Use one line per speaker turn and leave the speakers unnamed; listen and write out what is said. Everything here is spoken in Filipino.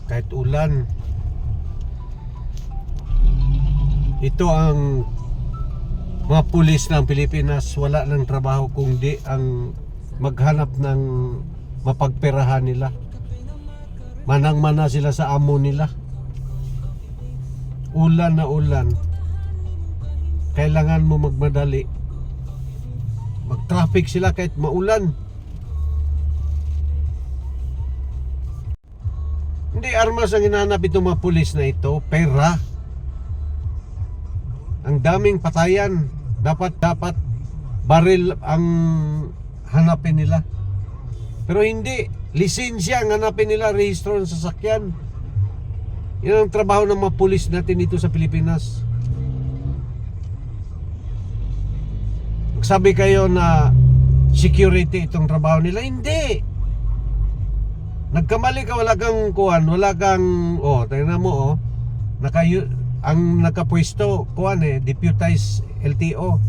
kahit ulan. Ito ang mga pulis ng Pilipinas, wala ng trabaho kung di ang maghanap ng mapagperahan nila. Manang-mana sila sa amo nila. Ulan na ulan, kailangan mo magmadali. Mag-traffic sila kahit maulan. Hindi armas ang hinahanap itong mga pulis na ito, pera. Ang daming patayan, dapat baril ang hanapin nila. Pero hindi, lisensya ang hanapin nila, rehistro ng sasakyan. Yan ang trabaho ng mga pulis natin dito sa Pilipinas. Sabi kayo na security itong trabaho nila, hindi. Nagkamali ka, wala kang kuwan, wala kang, tingnan mo, ang nakapwesto, kuwan deputized LTO.